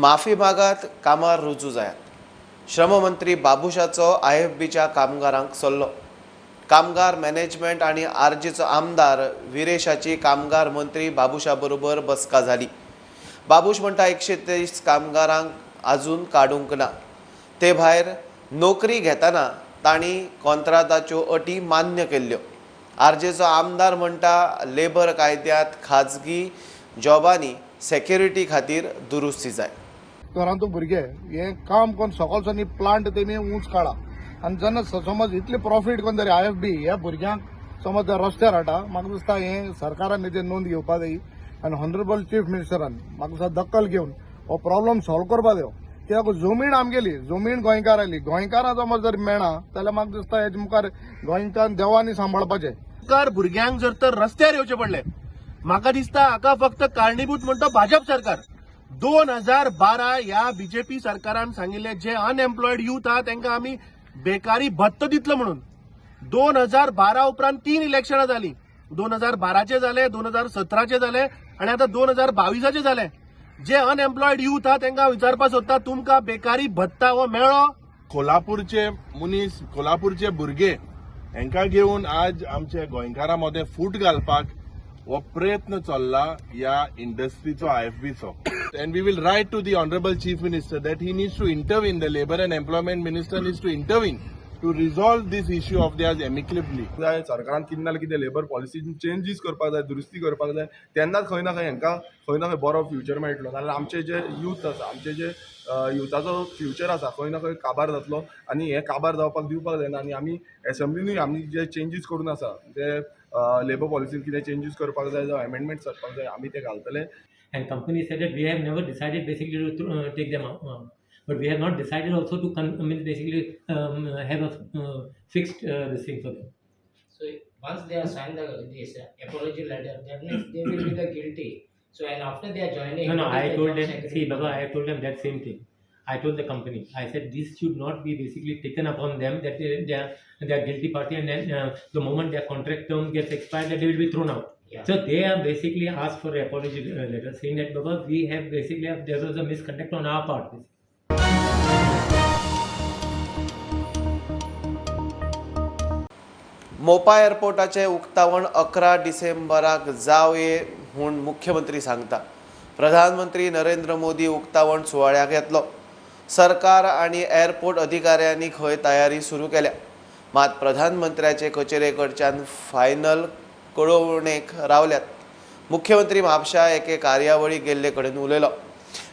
माफी मागात कामार रुजू जायात। श्रममंत्री बाबुशाचो IFBच्या कामगारांक सल्लो। कामगार मॅनेजमेंट आणि आरजीचो आमदार विरेशाची कामगार मंत्री बाबुशा बरोबर बसका झाली। बाबुश म्हणटा 123 कामगारांक अजून काडूंक ना। ते भायर नोकरी घेताना तांणी कॉन्ट्राक्टाच्यो अटी मान्य केल्ल्यो। आरजेचो आमदार म्हणटा लेबर कायद्यांत खाजगी जॉबांनी सेक्युरिटी खातीर दुरुस्ती जाय। तोरांतू भुरगे हे काम कोण सकाळच्यान प्लांट तेमी ऊंच काडा आनी जेन्ना समज इतले प्रॉफिट कोण तरी IFB ह्या भुरग्यांक समज रस्त्यार हाडटा म्हाका दिसता हे सरकारान हेजेर नोंद घेवपा जाय आनी हॉनरेबल चीफ मिनिस्टरान म्हाका दिसता दखल घेवन हो प्रॉब्लम सॉल्व करपा जायो। कित्याक जमीन आमगेली जमीन गोंयकारांली गोंयकारां समज जर मेळना जाल्यार म्हाका दिसता हेजे मुखार गोंयकार देवानी सांबाळपाचें। सरकार भुरग्यांक जर तर रस्त्यार येवचे पडले म्हाका दिसता हाका फक्त कारणीभूत म्हणटा भाजप सरकार। 2012 ह्या BJP सरकारान सांगिल्ले जे अनएम्प्लॉयड यूथ आहा तांकां आमी बेकारी भत्तो दितलो म्हणून। 2012 उपरांत 3 इलेक्शनां जाली। 2012चे जाले, 2017चे जाले आनी आतां 2022चे जाले। जे अनएम्प्लॉयड यूथ आहा तांकां विचारपाक सोदता तुमकां बेकारी भत्ता हो मेळ्ळो? कोल्हापूरचे मनीस कोल्हापूरचे भुरगे हांकां घेवन आज आमच्या गोंयकारां मदें फूट घालपाक हो प्रयत्न चल्ला ह्या इंडस्ट्रीचो IFBचो। And we will write to the Honorable Chief Minister that he needs to intervene, the Labour and Employment Minister needs to intervene to resolve this issue of theirs amicably. सरकारान कितें ना कितें लेबर पॉलिसी चेंजीस करपाक जाय, दुरुस्ती करपाक जाय, तेन्नाच खंय ना खंय हांकां खंय ना खंय बरो फ्युचर मेळटलो। नाल्यार आमचे जे यूथ आसा आमचे जे युथाचो फ्युचर आसा खंय ना खंय काबार जातलो आनी हे काबार जावपाक दिवपाक जायना। आनी आमी एसेंब्लीनूय आमी जे चेंजीस करून आसा जे लेबर पॉलिसीन कितें चेंजीस करपाक जाय जावं अमेंडमेंट्स करपाक जाय आमी ते घालतले। And company said that we have never decided basically to take them out, but we have not decided also to basically have a fixed this thing for them. So once they have signed this apology letter, that means they will be the guilty. So and after they are joining, No, I told them. See, Baba, I told them that same thing. I told the company. I said this should not be basically taken upon them that they are guilty party, and then the moment their contract term gets expired, that they will be thrown out. Yeah. So they have basically asked for an apology letter, saying that Baba, we have basically there was a misconduct on our part. मोपा एअरपोर्टाचे उक्तावण 11 डिसेंबराक जावये म्हूण मुख्यमंत्री सांगता। प्रधानमंत्री नरेंद्र मोदी उक्तावण सुवाळ्याक येतलो। सरकार आणि एअरपोर्ट अधिकाऱ्यांनी खंय तयारी सुरू केल्या, मात प्रधानमंत्र्याचे कचेरे कडच्यान फायनल कळवणेक रावल्यात। मुख्यमंत्री म्हापशा एके कार्यावळीक गेल्ले कडेन उलयलो।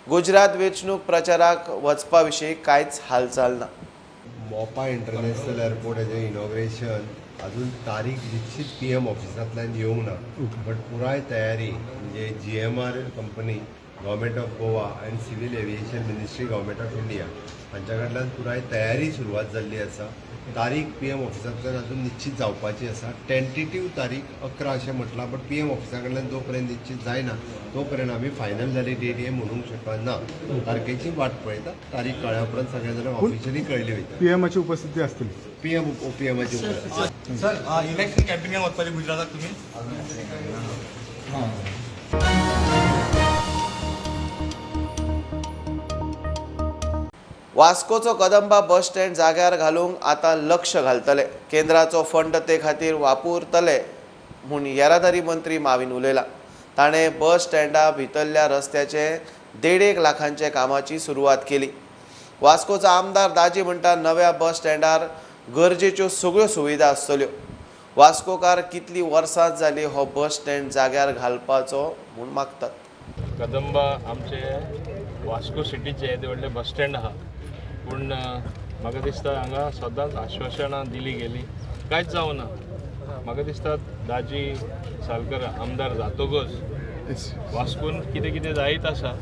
गुजरात वेंचणूक प्रचाराक वचपा विशीं कांयच हालचाल ना। मोपा इंटरनॅशनल एअरपोर्ट हेजें इनॉग्रेशन अजून तारीख निश्चित PM ऑफिसांतल्यान येवंक ना, बट पुराय तयारी म्हणजे GMR company, government of Goa आनी civil aviation ministry government of India हांच्या कडल्यान पुराय तयारी सुरवात जाल्ली आसा। तारीख PM ऑफिसांतल्यान अजून निश्चित जावपाची आसा। टेंटेटिव्ह तारीख 11 अशें म्हटलां, बट PM ऑफिसा कडल्यान जो पर्यंत निश्चित जायना तो पर्यंत आमी फायनल जाली डेट हे म्हणूंक शकना। तारखेची वाट पळयता, तारीख कळ्ळ्या उपरांत सगळ्या जाणांक ऑफिशियली कळयली वयता। PMची उपस्थिती असतील। PMची उपस्थिती। सर इलेक्शन कॅम्पेनिंग वचपाची गुजराताक तुम्ही? वास्कोचो कदंबा बस स्टँड जाग्यार घालूंक आतां लक्ष घालतले। केंद्राचो फंड ते खातीर वापरतले म्हूण येरादारी मंत्री माविन उलयला। ताणें बस स्टँडा भितरल्या रस्त्याचे 1.5 लाखांचे कामाची सुरवात केली। वास्कोचो आमदार दाजी म्हणटा नव्या बस स्टँडार गरजेच्यो सगळ्यो सुविधा आसतल्यो। वास्कोकार कितली वर्सां जाली हो बस स्टँड जाग्यार घालपाचो म्हूण मागतात। कदंबा आमचे वास्को सिटीचे येदे व्हडले बस स्टँड आहा, पूण म्हाका दिसता हांगा सदांच आश्वासनां दिली गेली, कांयच जावना। म्हाका दिसता दाजी सालकर आमदार जातकच वास्कोन कितें कितें जायत आसा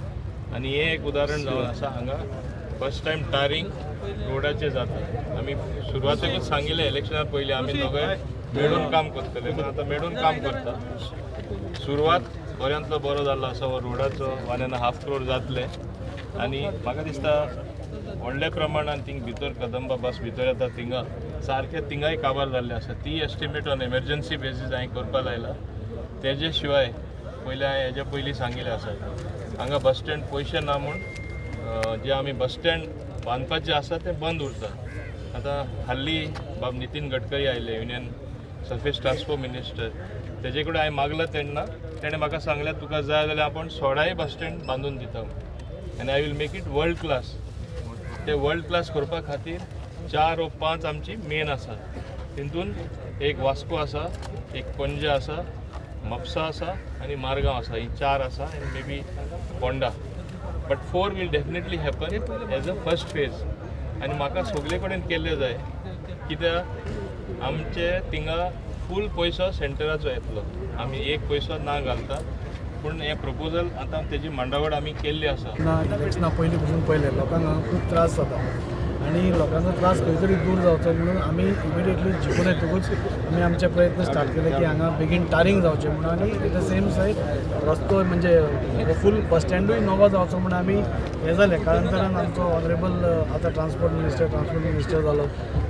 आनी हें एक उदाहरण जावन आसा। हांगा फर्स्ट टायम टारींग रोडाचें जाता। आमी सुरवातेकूच सांगिल्लें इलेक्शना पयलीं आमी दोगांय मेळून काम करतले, पूण आतां मेळून काम करता। सुरवात बऱ्यांतलो बरो जाल्लो आसा हो रोडाचो 1.5 करोड जातले आनी म्हाका दिसता व्हडल्या प्रमाणान थिंग भितर कदंबा बस भितर येता थिंगा सारके थिंगाय काबार जाल्ले आसा। ती एस्टिमेट ऑन एमर्जन्सी बेसीस हांवें करपा लायला। तेजे शिवाय पयलीं हांवें हेजे पयलीं सांगिल्लें आसा हांगा बस स्टँड पयशे ना म्हूण जे आमी बस स्टँड बांदपाचें आसा तें बंद उरता. आतां हाल्ली बाब नितीन गडकरी आयले, युनियन सरफेस ट्रान्सपोर्ट मिनिस्टर. तेजे कडेन हांवें मागलां तेन्ना तेणें म्हाका सांगलें तुका जाय जाल्यार आपण 16 बस स्टँड बांदून दिता आनी I will make it world class. ते वर्ल्ड क्लास करपा खातीर 4 वा 5 आमची मेन आसा. तितून एक वास्को आसा, एक पणजे आसा, म्हापसा आसा आनी मारगांव आसा. ही 4 आसा आनी may be Ponda. But 4 will definitely happen as a first phase. आनी म्हाका सगळे कडेन केल्ले जाय कित्याक आमचे थिंगा फूल पयसो सेंटराचो येतलो. आमी एक पयसो ना घालता पूण हे प्रपोजल आतां तेजी मांडावळ आमी केल्ली आसा. इलेक्शना पयलीं पसून पयले लोकांक हांगा खूब त्रास जाता आनी लोकांचो त्रास खंय तरी दूर जावचो म्हणून आमी इमिडिएटली जिखून येतकूच आमी आमचे प्रयत्न स्टार्ट केले की हांगा बेगीन टारींग जावचें म्हणून. आनी एट द सेम सायड रस्तो म्हणजे फूल बस स्टँडूय नवो जावचो म्हणून आमी हें जालें. काळांतरान आमचो ऑनरेबल आतां ट्रान्सपोर्ट मिनिस्टर जालो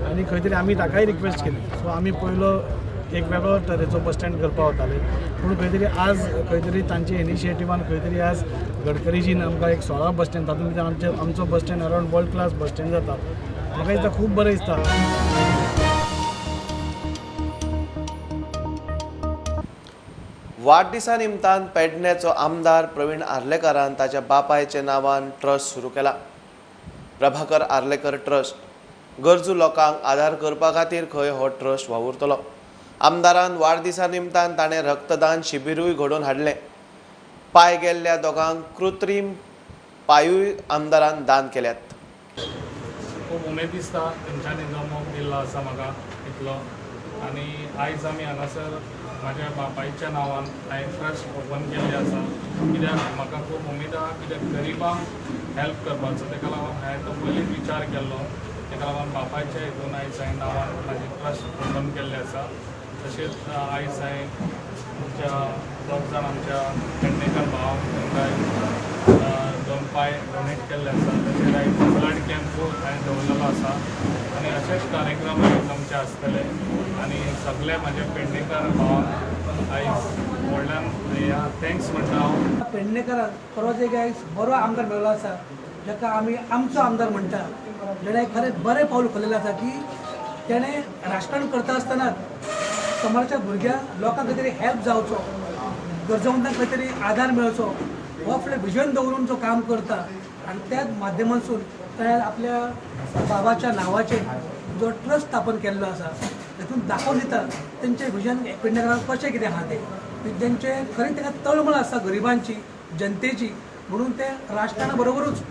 आनी खंय तरी आमी ताकाय रिक्वेस्ट केली. सो आमी पयलो एक वेगळो तरेचो बस स्टँड करपाक वताले पूण खंय तरी आज खंय तरी तांचे इनिशिएटिव्हान खंय तरी आज गडकरीजीन आमकां एक 16 बस स्टँड तातूंत भितर आमचो bus stand around world class bus stand जाता. म्हाका दिसता खूब बरें दिसता. वाडदिसा निमतान पेडणेचो आमदार प्रवीण आर्लेकरान ताच्या बापायच्या नांवान ट्रस्ट सुरू केला. प्रभाकर आर्लेकर ट्रस्ट गरजू लोकांक आदार करपा खातीर खंय हो ट्रस्ट वावुरतलो. आमदारान वाडदिसा निमतान ताणें रक्तदान शिबिरूय घडोवन हाडलें. पांय गेल्ल्या दोगांक कृत्रीम पांयूय आमदारान दान केल्यात. खूब उमेद दिसता तेंच्यांनी जो मोग दिल्लो आसा म्हाका इतलो. आनी आयज आमी हांगासर म्हाज्या बापायच्या नांवान हांवें ट्रस्ट ओपन केल्लें आसा कित्याक म्हाका खूब उमेद आसा कित्याक गरिबांक हेल्प करपाचो. तेका लागून हांवें तो पयलींच विचार केल्लो. तेका लागून बापायच्या हितून आयज हांवें नांवान म्हाजें ट्रस्ट ओपन केल्लें आसा. तशेंच आयज हांवें आमच्या 2 जाण आमच्या पेडणेकर भाव तांकां 2 पांय डोनेट केल्ले आसा. तशेंच आयज ब्लड कॅम्पूय हांवें दवरलेलो आसा आनी अशेच कार्यक्रम आयज आमचे आसतले. आनी सगळे म्हाजे पेडणेकर भावांक आयज व्हडल्यान ह्या थँक्स म्हणटा हांव. पेडणेकराक परवाच एक आयज बरो आमदार मेळ्ळो आसा जाका आमी आमचो आमदार म्हणटा. जेणे खरेंच बरें पावल उखल्लेलें आसा की तेणें राजकारण करता आसतनाच समाजाच्या भुरग्यांक लोकांक खंय तरी हेल्प जावचो, गरजेवंतांक खंय तरी आदार मेळचो हो फुडें विजन दवरून जो काम करता. आनी त्याच माध्यमांतसून ताणें आपल्या बाबाच्या नांवाचेर जो ट्रस्ट स्थापन केल्लो आसा तातूंत दाखोवन दिता तेंचें विजन पेडणेकरांक कशें कितें आहा तें. तेंचें खरें ताका तळमळ आसा गरिबांची, जनतेची. म्हणून ते राजकारणा बरोबरूच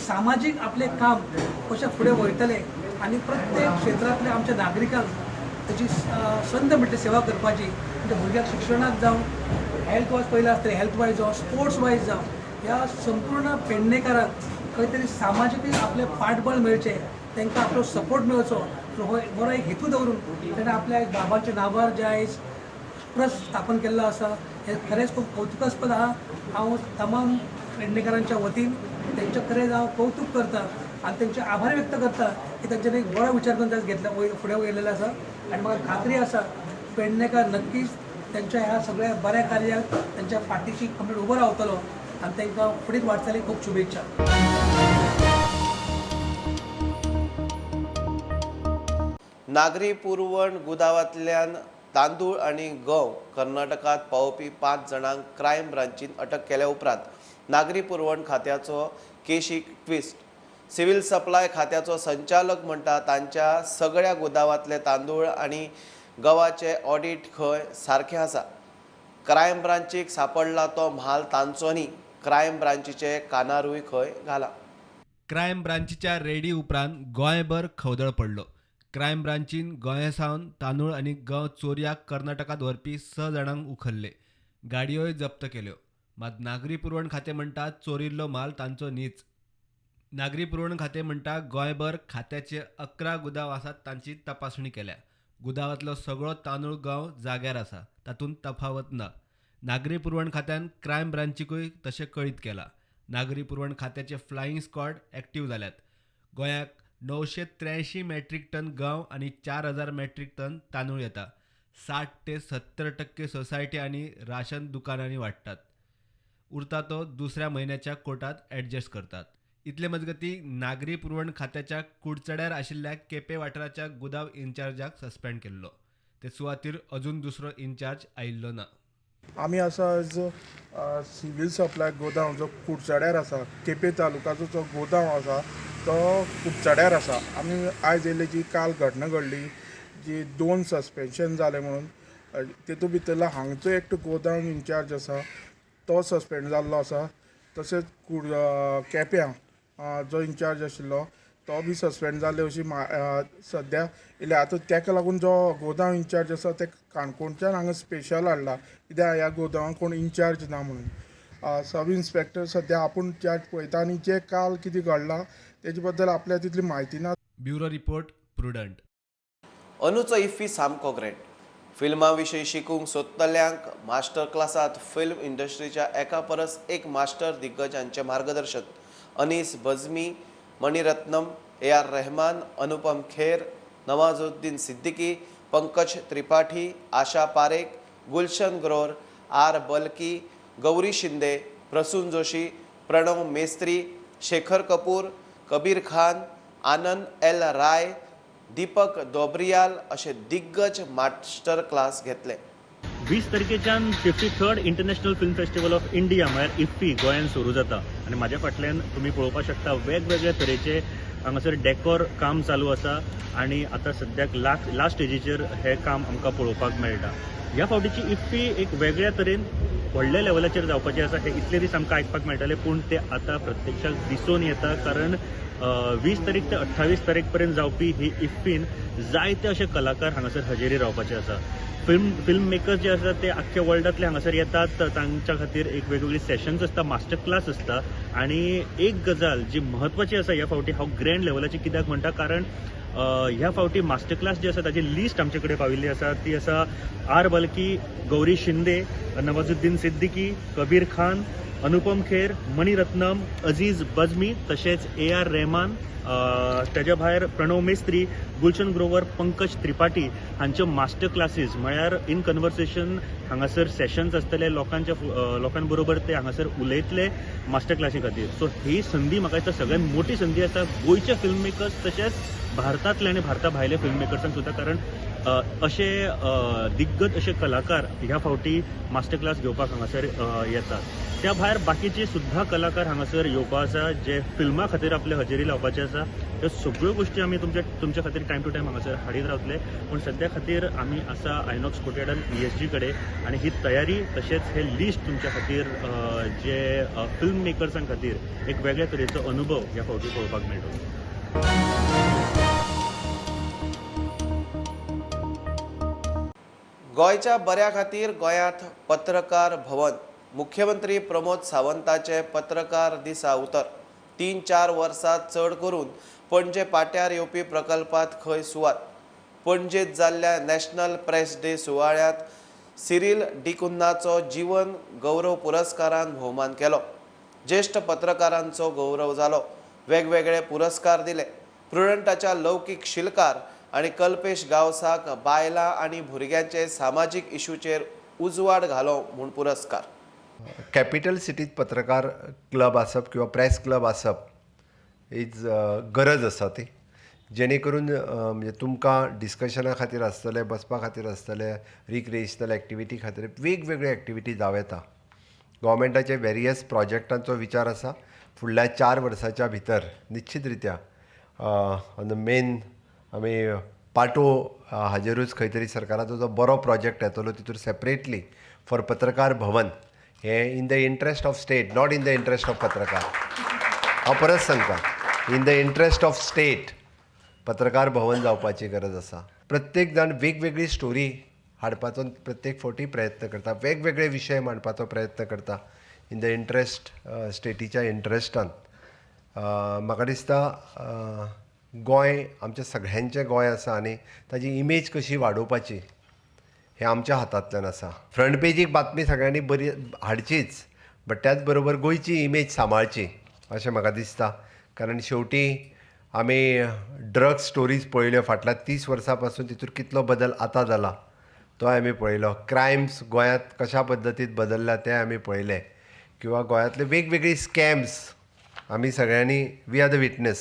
सामाजीक आपलें काम कशें फुडें वयतले आनी प्रत्येक क्षेत्रांतल्या आमच्या नागरिकांक ताची संद म्हणटा सेवा करपाची. म्हणजे भुरग्यांक शिक्षणाक जावं, हेल्थ वायज पयलें आसतलें हेल्थ वायज जावं, स्पोर्ट्स वायज जावं, ह्या संपूर्ण पेडणेकारांक खंय तरी सामाजीक आपलें पाठबळ मेळचें, तांकां आपलो सपोर्ट मेळचो. हो बरो एक हेतू दवरून ताणें आपल्या बाबाच्या नांवार जे आयज ट्रस्ट स्थापन केल्लो आसा हें खरेंच खूब कौतुकास्पद आहा. हांव तमाम पेडणेकारांच्या वतीन तेंचें खरेंच हांव कौतुक करता आनी तेंचे आभार व्यक्त करता की तेंच्यांनी एक बरो विचार करून घेतला फुडें गेल्लेलो आसा. आनी म्हाका खात्री आसा पेडणेकार नक्कीच तेंच्या ह्या सगळ्या बऱ्या कार्याक तेंच्या फाटीशी कंप्लीट उबो रावतलो आनी तांकां फुडेंच वाटचाली खूब शुभेच्छा. नागरी पुरवण गुदावांतल्यान तांदूळ आनी गंव कर्नाटकात पावोवपी 5 जाणांक क्रायम ब्रांचीन अटक केल्या उपरांत नागरी पुरवण खात्याचो केशीक ट्विस्ट. सिव्हिल सप्लाय खात्याचो संचालक म्हणटा तांच्या सगळ्या गुदावांतले तांदूळ आनी गंवाचे ऑडिट खंय सारखें आसा. क्रायम ब्रांचीक सापडला तो म्हाल तांचो न्ही, क्रायम ब्रांचीचे कानारूय खंय घाला. क्रायम ब्रांचीच्या रेडी उपरांत गोंयभर खवदळ पडलो. क्रायम ब्रांचीन गोंयासावन तांदूळ आनी गंव चोरयाक कर्नाटकात व्हरपी 6 जाणांक उखल्ले. गाडयोय जप्त केल्यो. मात नागरी पुरवण खातें म्हणटा चोरिल्लो माल तांचो न्हीच. नागरी पुरवण खातें म्हणटा गोंयभर खात्याचे 11 गुदाव आसात तांची तपासणी केल्या. गुदावांतलो सगळो तांदूळ गंव जाग्यार आसा, तातूंत तफावत ना. नागरी पुरवण खात्यान क्रायम ब्रांचीकूय तशें कळीत केलां. नागरी पुरवण खात्याचे फ्लायिंग स्क्वॉड एक्टीव जाल्यात. गोंयाक 983 मेट्रीक टन गंव आनी 4000 मेट्रीक टन तांदूळ येता. 60 ते 70% सोसायटी आनी राशन दुकानांनी वाडटात. उरता तो दुसऱ्या म्हयन्याच्या कोटात ॲडजस्ट करतात. इतले मजगती नागरी पुरवण खात्याच्या कुडचड्यार आशिल्ल्या केपें वाठाराच्या गोदाव इन्चार्जाक सस्पेंड केल्लो. ते सुवातेर अजून दुसरो इन्चार्ज आयिल्लो ना. आमी आसा जो सिवील सप्लाय गोदाम जो कुडचड्यार आसा, केपें तालुकाचो जो गोदाम आसा तो कुडचड्यार आसा. आमी आयज येयले जी काल घटना घडली जी 2 सस्पेन्शन जाले म्हणून, तेतूंत भितरलो हांगचो एकटो गोदाम इन्चार्ज आसा तो सस्पेंड जाल्लो आसा. तशेंच केप्यां जो इन्चार्ज आशिल्लो तो बी सस्पेंड जाल्ले अशी सद्या येयले. आतां तेका लागून जो गोदाम इन्चार्ज आसा ते काणकोणच्यान हांगा स्पेशल हाडला, कित्याक ह्या गोदामाक कोण इन्चार्ज ना म्हणून. सब इन्स्पेक्टर सद्या आपूण चार्ज पळयता आनी जे काल कितें घडलां तेजे बद्दल आपल्या तितली म्हायती ना. Bureau report Prudent. अंदूचो इफ्फी सामको ग्रेट. फिल्मा विशीं शिकूंक सोदतल्यांक मास्टर क्लासांत फिल्म इंडस्ट्रीच्या एका परस एक मास्टर दिग्गजांचे मार्गदर्शन. Anees Bazmee, Mani Ratnam, AR Rahman, Anupam Kher, Nawazuddin Siddiqui, Pankaj Tripathi, Asha Parekh, Gulshan Grover, R bulky, Gauri Shinde, Prasoon Joshi, Pranab Mestri, Shekhar Kapoor, Kabir Khan, आनंद L राय, दीपक दोबरियाल असे दिग्गज मास्टर क्लास घेतले. 20 तारखेच्यान 53rd international film festival of India म्हळ्यार इफ्फी गोंयांत सुरू जाता आनी म्हाज्या फाटल्यान तुमी पळोवपाक शकता वेगवेगळ्या तरेचे हांगासर डेकोर काम चालू आसा आनी आतां सद्याक लास्ट स्टेजीचेर हे काम आमकां पळोवपाक मेळटा. ह्या फावटीची इफ्फी एक वेगळ्या तरेन व्हडल्या लेवलाचेर जावपाची आसा हे इतले दीस आमकां आयकपाक मेळटाले, पूण ते आतां प्रत्यक्षाक दिसून येता. कारण 20 तारीख ते 28 तारीख पर्यंत जावपी ही इफ्फीन जायते अशे कलाकार हांगासर हजेरी रावपाचे आसा. फिल्म मेकर्स जे आसा ते आख्ख्या वर्ल्डांतले हांगासर येतात. तांच्या खातीर एक वेगवेगळी सेशन्स आसता, मास्टर क्लास आसता. आनी एक गजाल जी म्हत्वाची आसा ह्या फावटी हांव ग्रँड लेवलाची कित्याक म्हणटा, कारण ह्या फावटी मास्टर क्लास जी आसा ताची लिस्ट आमचे कडेन पाविल्ली आसा. ती आसा R बल्की, गौरी शिंदे, नवाजुद्दीन सिद्दीकी, कबीर खान, अनुपम खेर, मणिरत्नम, अजीज बज्मी, तशेंच AR रहमान, तेज्या भायर प्रणव मेस्त्री, गुलशन ग्रोवर, पंकज त्रिपाठी हांच्यो मास्टर क्लासीस म्हळ्यार इन कन्वर्सेशन हांगासर सेशन्स आसतले, लोकां बरोबर ते हांगासर उलयतले मास्टर क्लासी खातीर. सो ही संदी म्हाका दिसता सगळ्यांत मोठी संदी आसा गोंयचे फिल्म मेकर्स तशेंच भारतांतले आनी भारता भायले फिल्म मेकर्सांक सुद्दां. कारण अशे दिग्गज अशे कलाकार ह्या फावटी मास्टर क्लास घेवपाक हांगासर येतात. त्या भायर बाकीचे सुद्दां कलाकार हांगासर येवपा आसा जे फिल्मा खातीर आपले हजेरी लावपाचे आसा. ह्यो सगळ्यो गोश्टी आमी तुमच्या खातीर टायम टू टायम हांगासर हाडीत रावतले. पूण सद्या खातीर आमी आसा आयनॉक्स कोटेडन ESG कडेन आनी ही तयारी तशेंच हे लिस्ट तुमच्या खातीर जे फिल्म मेकर्सां खातीर एक वेगळ्या तरेचो अनुभव ह्या फावटी पळोवपाक मेळटलो. गोंयच्या बऱ्या खातीर गोंयांत पत्रकार भवन. मुख्यमंत्री प्रमोद सावंताचे पत्रकार दिसा उतर. 3-4 वर्सां चड करून पणजे पाट्यार येवपी प्रकल्पात खंय सुवात. पणजेत जाल्ल्या नॅशनल प्रेस डे सुवाळ्यात सिरील डिकुन्नाचो जीवन गौरव पुरस्कारान भोवमान केलो. ज्येष्ठ पत्रकारांचो गौरव जालो. वेगवेगळे पुरस्कार दिले. प्रुडंटाच्या लौकीक शिलकार आणि कल्पेश गावसाक बायलां आणि भुरग्यांचे सामाजीक इश्यूचेर उजवाड घालो म्हूण पुरस्कार. कॅपिटल सिटीत पत्रकार क्लब आसप किंवा प्रेस क्लब आसप हीच गरज आसा ती, जेणे करून म्हणजे तुमकां डिस्कशना खातीर आसतले, बसपा खातीर आसतले, रिक्रिएशनल एक्टिविटी खातीर वेगवेगळ्यो एक्टिविटी जावं येता. गव्हर्मेंटाचे वेरियस प्रोजेक्टांचो विचार आसा फुडल्या 4 वर्साच्या भितर निश्चित रित्या ऑन द मेन आमी पाटो हाजेरूच खंय तरी सरकाराचो जो बरो प्रोजेक्ट येतलो तितूर सेपरेटली फॉर पत्रकार भवन हे in the interest of state, not in the interest of पत्रकार. हांव परत सांगता, in the interest of state पत्रकार भवन जावपाची गरज आसा. प्रत्येक जाण वेगवेगळी स्टोरी हाडपाचो प्रत्येक फावटी प्रयत्न करता, वेगवेगळे विशय मांडपाचो प्रयत्न करता इन द इंट्रस्ट स्टेटीच्या इंट्रस्टान. म्हाका दिसता गोंय आमच्या सगळ्यांचें गोंय आसा आनी ताची इमेज कशी वाडोवपाची हें आमच्या हातांतल्यान आसा. फ्रंट पेजीक बातमी सगळ्यांनी बरी हाडचीच, बट त्याच बरोबर गोंयची इमेज सांबाळची अशें म्हाका दिसता. कारण शेवटी आमी ड्रग्स स्टोरीज पळयल्यो फाटल्या 30 वर्सां पासून, तितूर कितलो बदल आतां जाला तो आमी पळयलो. क्रायम्स गोंयांत कशा पद्दतीन बदलल्या तें आमी पळयलें, किंवा गोंयांतले वेगवेगळी स्कॅम्स आमी सगळ्यांनी वी आर द विटनेस,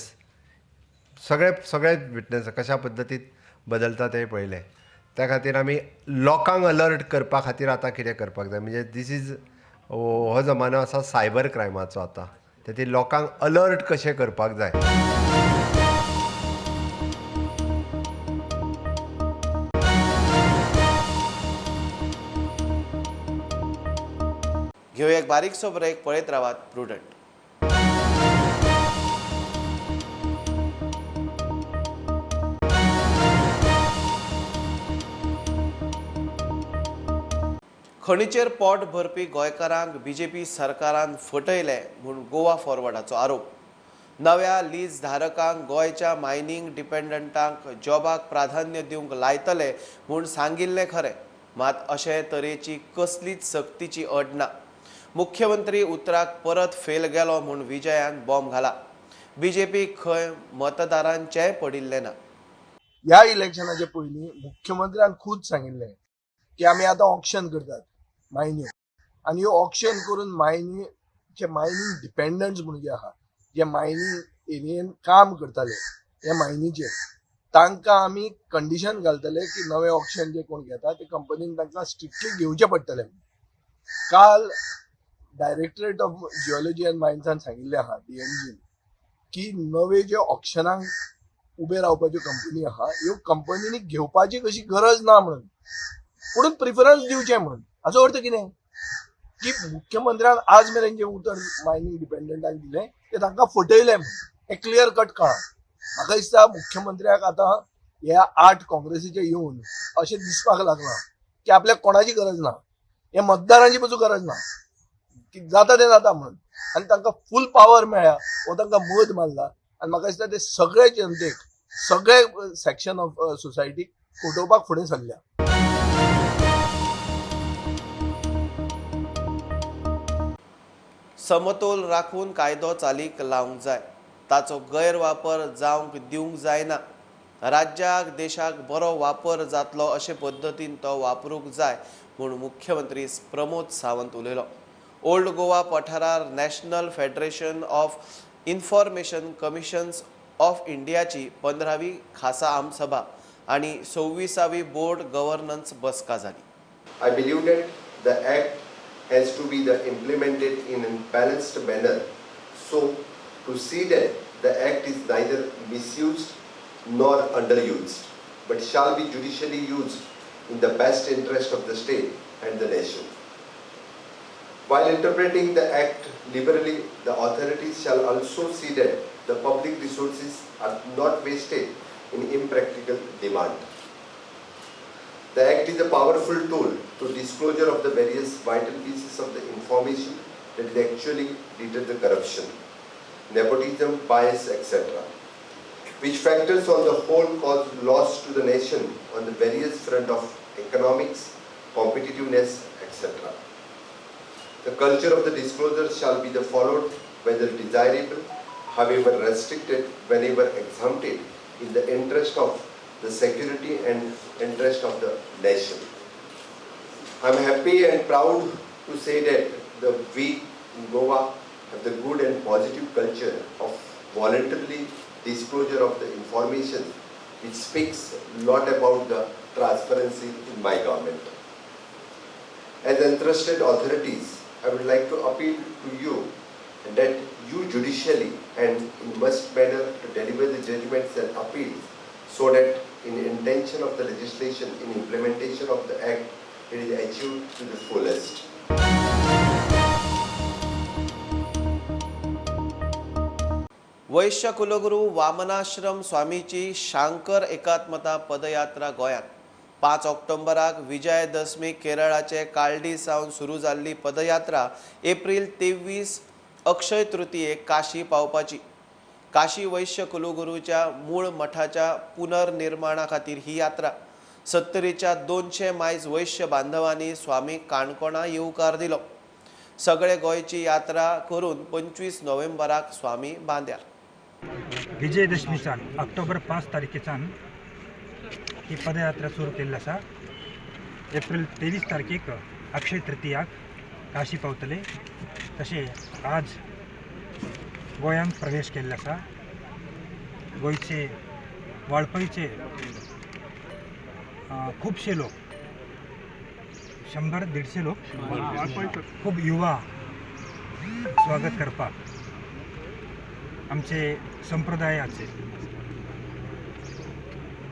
सगळे विटनेस कशा पद्दतीत बदलता ते पळयलें. त्या खातीर आमी लोकांक अलर्ट करपा खातीर आतां कितें करपाक जाय म्हणजे दीस इज हो जमानो आसा सायबर क्रायमाचो आतां, ते लोकांक अलर्ट कशें करपाक जाय. घेऊया एक बारीकसो ब्रेक, पळयत रावात प्रुडंट. खणीचेर पोट भरपी गोंयकारांक बीजेपी सरकारान फटयले म्हूण गोवा फॉरवर्डाचो आरोप. नव्या लीज धारकांक गोंयच्या मायनिंग डिपेंडंटांक जॉबाक प्राधान्य दिवंक लायतले म्हूण सांगिल्लें खरें, मात अशे तरेची कसलीच सक्तीची अट ना. मुख्यमंत्री उतराक परत फेल गेलो म्हूण विजयान बॉम्ब घाला. बीजेपी खंय मतदारांचेय पडिल्ले ना. ह्या इलेक्शनाचे पयलीं मुख्यमंत्र्यान खूद सांगिल्लें की आमी आतां ऑक्शन करतात मायन्यो, आनी ह्यो ऑक्शन करून मायनींग डिपेंडंट्स म्हणून जे आहा, जे मायनींग एरियेन काम करताले हे मायनीचेर, तांकां आमी कंडिशन घालतले की नवे ऑक्शन जे कोण घेता ते कंपनीन तांकां स्ट्रिक्टली घेवचे पडटले. काल डायरेक्टरेट ऑफ जिओलॉजी अँड मायन्सान सांगिल्लें आहा DNG की नवे जे ऑक्शनाक उबे रावपाच्यो कंपनी आहा ह्यो कंपनीनी घेवपाची कशी गरज ना म्हणून, पुणून प्रिफरन्स दिवचे म्हणून. हाचो अर्थ कितें की मुख्यमंत्र्यान आज मेरेन जे उतर मायनिंग डिपेंडंटांक दिलें ते तांकां फटयलें हें क्लियर कट कळ्ळां. म्हाका दिसता मुख्यमंत्र्याक आतां ह्या 8 काँग्रेसीचे येवन अशें दिसपाक लागलां की आपल्याक कोणाची गरज ना, हे मतदारांची पसून गरज ना, की जाता तें जाता म्हणून, आनी तांकां फूल पावर मेळ्ळ्या हो तांकां मत मारला. आनी म्हाका दिसता ते सगळे जनतेक, सगळे सेक्शन ऑफ सोसायटीक फटोवपाक फुडें सरल्या. समतोल राखून कायदो चालीक लावंक जाय, ताचो गैरवापर जावंक दिवंक जायना. राज्याक देशाक बरो वापर जातलो अशे पद्दतीन तो वापरूंक जाय म्हूण मुख्यमंत्री प्रमोद सावंत उलयलो. ओल्ड गोवा पठारार national federation of information commissions of इंडियाची 15वी खासा आमसभा आणि 26वी बोर्ड गव्हर्नन्स बसका जाली. I believe that the act has to be implemented in a balanced manner, so to see that the act is neither misused nor underused, but shall be judicially used in the best interest of the state and the nation. While interpreting the act liberally, the authorities shall also see that the public resources are not wasted in impractical demand. The Act is a powerful tool to disclosure of the various vital pieces of the information that will actually deter the corruption, nepotism, bias, etc., which factors on the whole cause loss to the nation on the various front of economics, competitiveness, etc. The culture of the disclosure shall be the followed, whether desirable, however restricted, whenever exempted, in the interest of the security and interest of the nation. I am happy and proud to say that we in Goa have the good and positive culture of voluntarily disclosure of the information, which speaks a lot about the transparency in my government. As entrusted authorities, I would like to appeal to you that you judicially and in must manner to deliver the judgments and appeals, so that in intention of the legislation, in implementation of the act, it is achieved to the fullest. वैश्य कुलगुरू वामनाश्रम स्वामीची शांकर एकात्मता पदयात्रा गोंयांत 5 ऑक्टोबराक विजयादशमी केरळाचे काळडी सावन सुरू जाल्ली पदयात्रा April 23 अक्षय तृतीयेक काशी पावपाची. काशी वैश्य कुलगुरूच्या मूळ मठाच्या पुनर्निर्माणा खातीर ही यात्रा 70च्या 200 मायज वैश्य बांधवांनी स्वामी काणकोणा येवकार दिलो. सगळे गोंयची यात्रा करून 25 नोव्हेंबराक स्वामी बांद्यार. विजयदशमीच्यान ऑक्टोबर 5 तारखेच्यान ही पदयात्रा सुरू केल्ली आसा. एप्रिल 23 तारखेक अक्षय तृतीयाक काशी पावतले. तशें आज गोंयांत प्रवेश केल्ले आसा. गोंयचे वाळपयचे खुबशे लोक, 100-150 लोक खूब युवा स्वागत करपाक आमचे संप्रदायाचे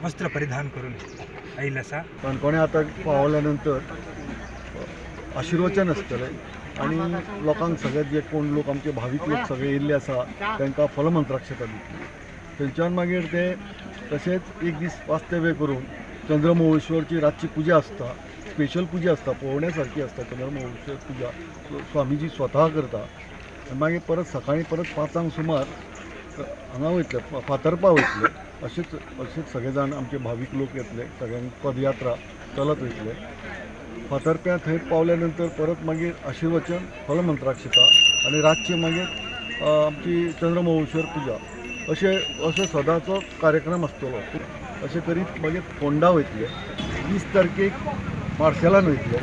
वस्त्र परिधान करून आयिल्ले आसा. काणकोणे आतां पावल्या नंतर आशिर्वचन आसतलें आनी लोकांक सगळे जे कोण लोक आमचे भावीक लोक सगळे येयल्ले आसा तांकां फलमंत्राक्षता दितली. थंयच्यान मागीर ते तशेंच एक दीस वास्तव्य करून चंद्रमहोळेश्वरची रातची पुजा आसता, स्पेशल पुजा आसता, पळोवण्या सारकी आसता. चंद्रमहोळेश्वर पुजा स्वामीजी स्वता करता. आनी मागीर परत सकाळीं परत 5 सुमार हांगा वयतले, फातर्पा वयतले. अशेंच सगळे जाण आमचे भावीक लोक येतले, सगळ्यांक पदयात्रा चलत वयतले. फातर्प्या थंय पावल्या नंतर परत मागीर आशिर्वचन, फलमंत्राक्षता आनी रातचे मागीर आमची चंद्रमहोळेश्वर पुजा अशे सदांचो कार्यक्रम आसतलो. अशें करीत मागीर फोंडा वयतले. 20 तारखेक मार्सेलान वयतले.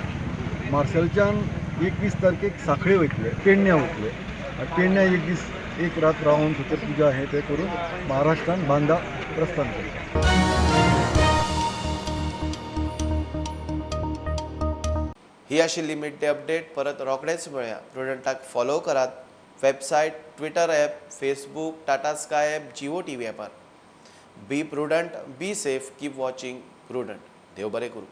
मार्सेलच्यान 21 तारखेक सांखळे वयतले, पेडण्यां वयतले. आनी पेडण्यां एक दीस एक रात रावन थंयसर पुजा हे ते करून महाराष्ट्रान बांदा प्रस्थान केलें. ही आशिल्ली मिड डे अपडेट. परत रोखडेच मेळया. प्रुडंटाक फॉलो करात. Website, Twitter app, Facebook, Tata Sky app, Jio TV ॲपार. Be Prudent, be safe, keep watching Prudent. देव बरें करूं.